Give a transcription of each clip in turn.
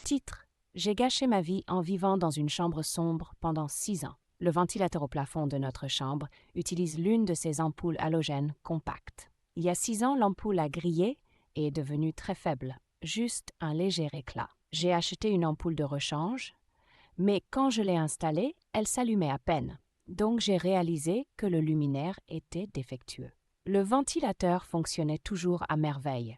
Titre: J'ai gâché ma vie en vivant dans une chambre sombre pendant 6 ans. Le ventilateur au plafond de notre chambre utilise l'une de ces ampoules halogènes compactes. Il y a 6 ans, l'ampoule a grillé et est devenue très faible, juste un léger éclat. J'ai acheté une ampoule de rechange, mais quand je l'ai installée, elle s'allumait à peine. Donc j'ai réalisé que le luminaire était défectueux. Le ventilateur fonctionnait toujours à merveille.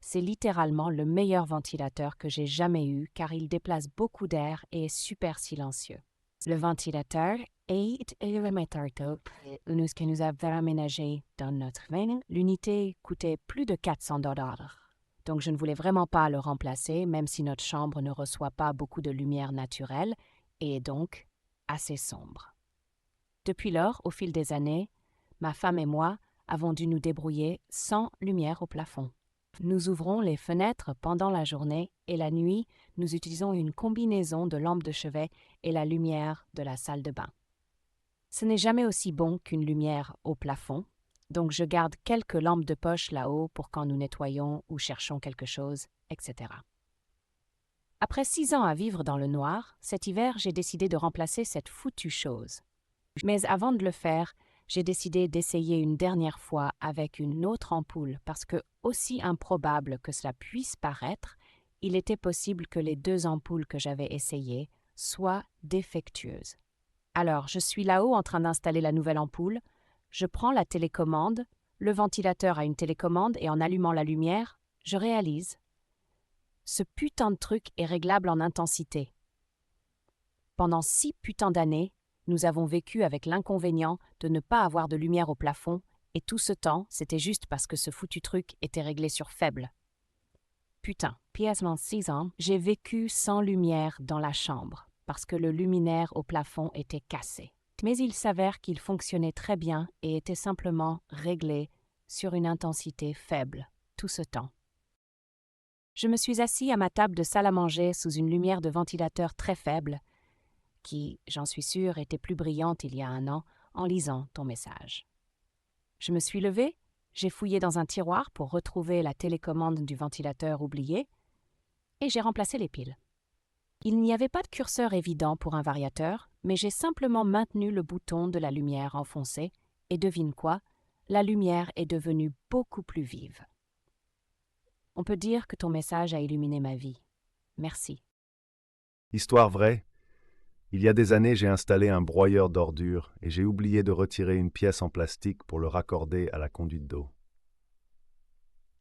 C'est littéralement le meilleur ventilateur que j'ai jamais eu car il déplace beaucoup d'air et est super silencieux. Le ventilateur est que nous avons aménagé dans notre maison. L'unité coûtait plus de 400 $. Donc je ne voulais vraiment pas le remplacer, même si notre chambre ne reçoit pas beaucoup de lumière naturelle et est donc assez sombre. Depuis lors, au fil des années, ma femme et moi avons dû nous débrouiller sans lumière au plafond. Nous ouvrons les fenêtres pendant la journée et la nuit, nous utilisons une combinaison de lampes de chevet et la lumière de la salle de bain. Ce n'est jamais aussi bon qu'une lumière au plafond, donc je garde quelques lampes de poche là-haut pour quand nous nettoyons ou cherchons quelque chose, etc. Après 6 ans à vivre dans le noir, cet hiver, j'ai décidé de remplacer cette foutue chose. Mais avant de le faire, j'ai décidé d'essayer une dernière fois avec une autre ampoule parce que, aussi improbable que cela puisse paraître, il était possible que les 2 ampoules que j'avais essayées soient défectueuses. Alors, je suis là-haut en train d'installer la nouvelle ampoule, je prends la télécommande, le ventilateur a une télécommande et en allumant la lumière, je réalise. Ce putain de truc est réglable en intensité. Pendant 6 putains d'années, nous avons vécu avec l'inconvénient de ne pas avoir de lumière au plafond, et tout ce temps, c'était juste parce que ce foutu truc était réglé sur faible. Putain, pendant 6 ans, j'ai vécu sans lumière dans la chambre, parce que le luminaire au plafond était cassé. Mais il s'avère qu'il fonctionnait très bien et était simplement réglé sur une intensité faible, tout ce temps. Je me suis assis à ma table de salle à manger sous une lumière de ventilateur très faible, qui, j'en suis sûre, était plus brillante il y a un an, en lisant ton message. Je me suis levée, j'ai fouillé dans un tiroir pour retrouver la télécommande du ventilateur oublié, et j'ai remplacé les piles. Il n'y avait pas de curseur évident pour un variateur, mais j'ai simplement maintenu le bouton de la lumière enfoncé, et devine quoi, la lumière est devenue beaucoup plus vive. On peut dire que ton message a illuminé ma vie. Merci. Histoire vraie, il y a des années, j'ai installé un broyeur d'ordures et j'ai oublié de retirer une pièce en plastique pour le raccorder à la conduite d'eau.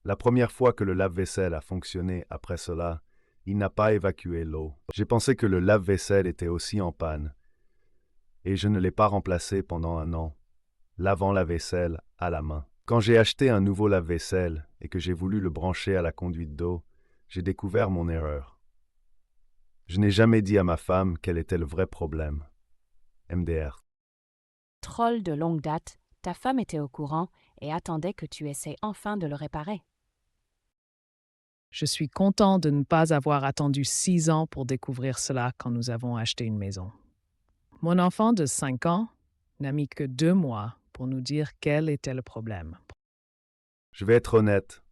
La première fois que le lave-vaisselle a fonctionné après cela, il n'a pas évacué l'eau. J'ai pensé que le lave-vaisselle était aussi en panne et je ne l'ai pas remplacé pendant un an, lavant la vaisselle à la main. Quand j'ai acheté un nouveau lave-vaisselle et que j'ai voulu le brancher à la conduite d'eau, j'ai découvert mon erreur. Je n'ai jamais dit à ma femme quel était le vrai problème. MDR. Troll de longue date, ta femme était au courant et attendait que tu essaies enfin de le réparer. Je suis content de ne pas avoir attendu 6 ans pour découvrir cela quand nous avons acheté une maison. Mon enfant de 5 ans n'a mis que 2 mois pour nous dire quel était le problème. Je vais être honnête.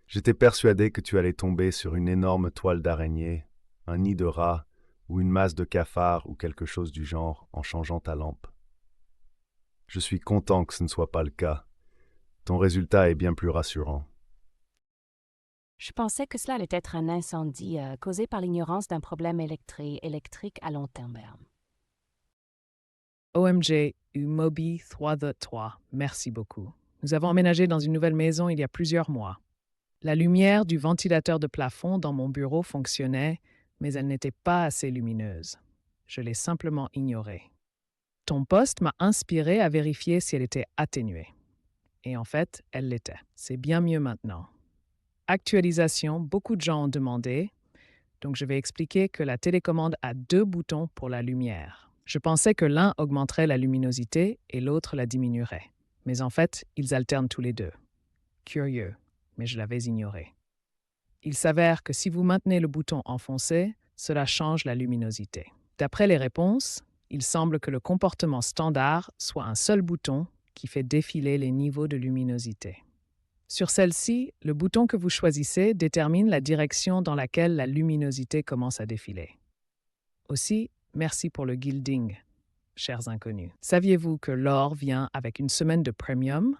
J'étais persuadé que tu allais tomber sur une énorme toile d'araignée, un nid de rat ou une masse de cafard ou quelque chose du genre en changeant ta lampe. Je suis content que ce ne soit pas le cas. Ton résultat est bien plus rassurant. Je pensais que cela allait être un incendie causé par l'ignorance d'un problème électrique à long terme. OMG Umobi 3 merci beaucoup. Nous avons emménagé dans une nouvelle maison il y a plusieurs mois. La lumière du ventilateur de plafond dans mon bureau fonctionnait, mais elle n'était pas assez lumineuse. Je l'ai simplement ignorée. Ton poste m'a inspiré à vérifier si elle était atténuée. Et en fait, elle l'était. C'est bien mieux maintenant. Actualisation, beaucoup de gens ont demandé, donc je vais expliquer que la télécommande a 2 boutons pour la lumière. Je pensais que l'un augmenterait la luminosité et l'autre la diminuerait. Mais en fait, ils alternent tous les deux. Curieux, mais je l'avais ignoré. Il s'avère que si vous maintenez le bouton enfoncé, cela change la luminosité. D'après les réponses, il semble que le comportement standard soit un seul bouton qui fait défiler les niveaux de luminosité. Sur celle-ci, le bouton que vous choisissez détermine la direction dans laquelle la luminosité commence à défiler. Aussi, merci pour le gilding, chers inconnus. Saviez-vous que l'or vient avec une semaine de premium?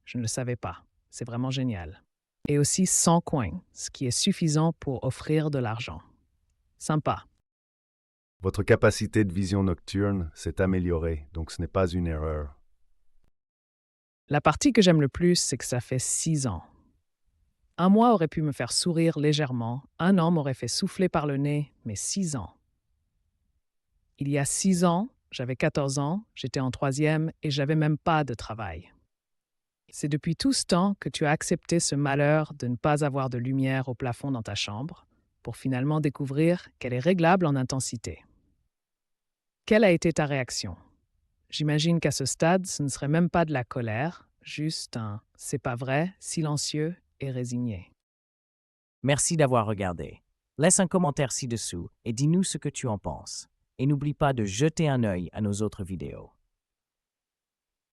Je ne le savais pas. C'est vraiment génial. Et aussi 100 coins, ce qui est suffisant pour offrir de l'argent. Sympa. Votre capacité de vision nocturne s'est améliorée, donc ce n'est pas une erreur. La partie que j'aime le plus, c'est que ça fait 6 ans. Un mois aurait pu me faire sourire légèrement, un an m'aurait fait souffler par le nez, mais 6 ans. Il y a 6 ans, j'avais 14 ans, j'étais en 3e et j'avais même pas de travail. C'est depuis tout ce temps que tu as accepté ce malheur de ne pas avoir de lumière au plafond dans ta chambre, pour finalement découvrir qu'elle est réglable en intensité. Quelle a été ta réaction? J'imagine qu'à ce stade, ce ne serait même pas de la colère, juste un « c'est pas vrai » silencieux et résigné. Merci d'avoir regardé. Laisse un commentaire ci-dessous et dis-nous ce que tu en penses. Et n'oublie pas de jeter un œil à nos autres vidéos.